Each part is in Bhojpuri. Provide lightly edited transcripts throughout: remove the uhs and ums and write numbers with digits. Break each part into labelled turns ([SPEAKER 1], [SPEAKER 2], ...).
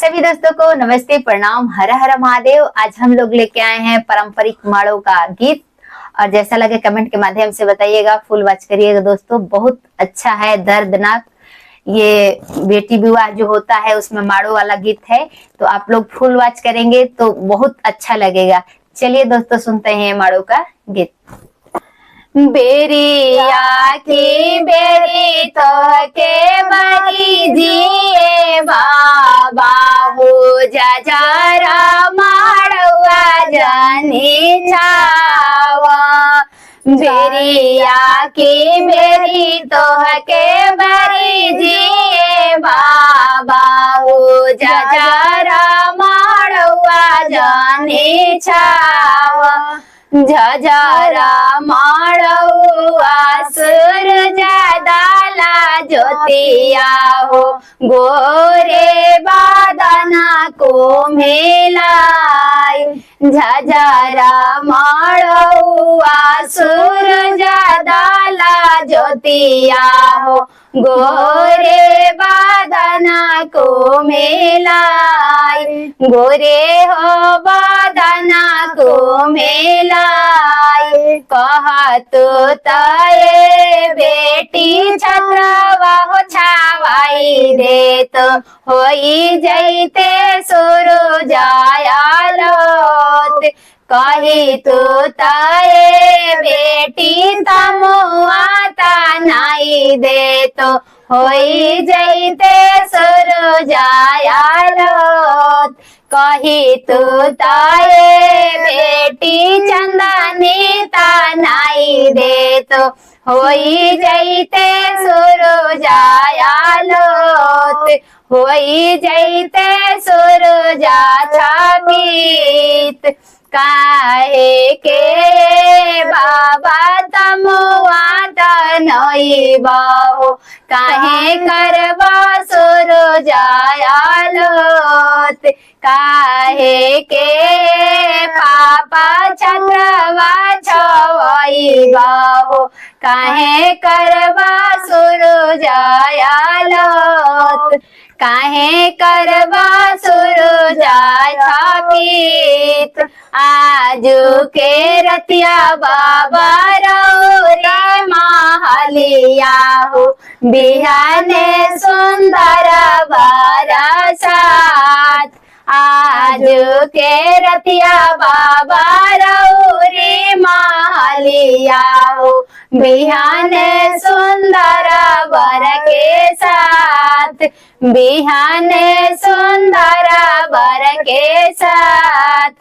[SPEAKER 1] सभी दोस्तों को नमस्ते, प्रणाम, हर हर महादेव। आज हम लोग लेके आए हैं पारंपरिक माड़ों का गीत और जैसा लगे कमेंट के माध्यम से बताइएगा। फुल वॉच करिएगा दोस्तों, बहुत अच्छा है, दर्दनाक। ये बेटी विवाह जो होता है उसमें माड़ो वाला गीत है, तो आप लोग फुल वॉच करेंगे तो बहुत अच्छा लगेगा। चलिए दोस्तों सुनते हैं माड़ो का गीत। बेरिया की बेरी तो के बरी जिए बाबा हो जरा माड़वा जानी छावा। बेरिया की बेरी तो के बरी जिए बाबा हो जरा माड़वा जानी छावा। झझरा माड़ौआ सूरज डाला ज्योतिया हो गोरे बादना को मिलाई। झझरा माड़ौआ सूरज डाला ज्योतिया हो गोरे बादना को मिलाई। गोरे हो बादना को मिलाई। कहा तो ताये बेटी छत्रवा हो छावाई दे तो होई जैते सुरु जायालोत। कही तो ताये बेटी तमुआ तनाई दे तो होई जैते सुरु जायालोत। कही तो ताये बेटी चंदनी तनाई दे तो होई जैते सुरु जायालोत। होई जैते सुरु जा छाबीत। काहे के बाबा तमुआ तनई बाहो काहे करबा सुरु जायालोत। काहे के पापा छत्रवा छवई बाहो काहे करबा सुरु जायालोत। काहे करबा सुरु जाछापीत। आजू के रतिया बाबा रौरे महलिया हो बिहाने सुंदर बरसात। आज के रतिया बाबा रौरे महलिया हो बिहाने सुंदर बर के साथ। बिहाने सुंदर बर के साथ।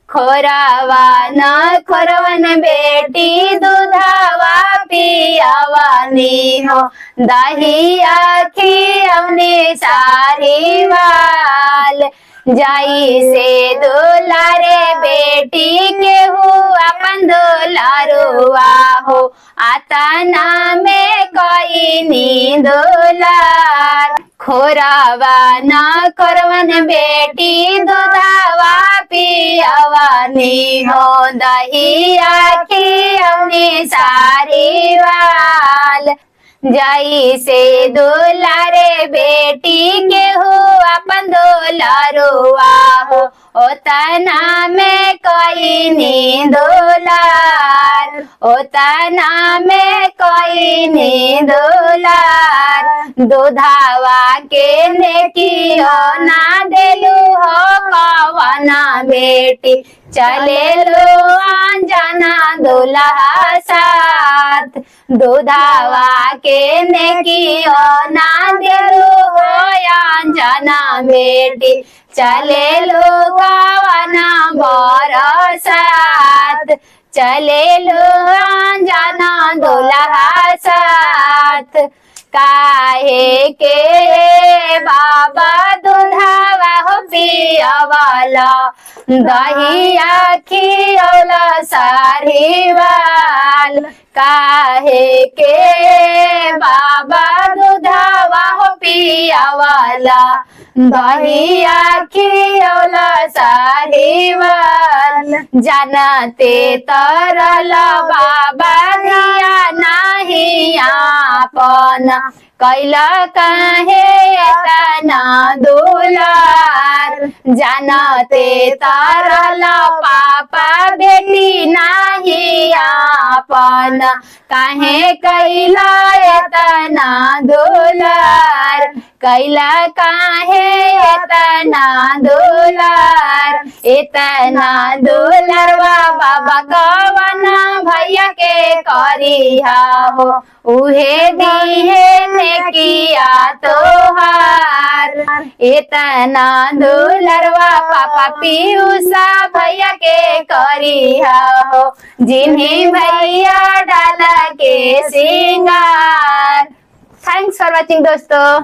[SPEAKER 1] खोरावा न खोरवन बेटी दूधावा पियावानी हो दही आखी अवनी सारी वाल। जाई से दुलारे बेटी के हो अपन दुलारुआ हो आता ना में कोई नी दुलार। खोरावा न करवन बेटी दूधावा पियावानी हो दही आखी अवनी सारी वाल। जाई से दुलारे बेटी के हो अपन दुलारुआ हो ओतना में कोई नी दुलार। ओतना में कोई नी दुलार। दूधावा के नेकियो ना देलू हो कवना बेटी चले लो अंजना दुल्हा साथ। दूधावा के नेकियो ना देलू हो अंजना बेटी चले लो कवना बरसात। चले लो अंजना दुल्हा साथ। काहे के बाबा दूधावा हो पियावाला दही आखी औला सारी वाल। काहे के बाबा दूधावा हो पियावाला दही आखी औला सारी वाल। जानते तरल बाबा दिया नहीं आपन कैला काहे एतना दुलार। जानते तारला पापा बेटी नाही आपन, काहे कैला एतना दुलार, कैला काहे एतना दुलार, इतना दुलरवा बाबा कवना भैया के करिहा हो, उहे दिहे नेकिया तोहार, इतना दुलरवा पापा पीयूषा भैया के करिहा हो, जिन्हीं भैया डाला के सिंगार। थैंक्स फॉर वॉचिंग दोस्तों।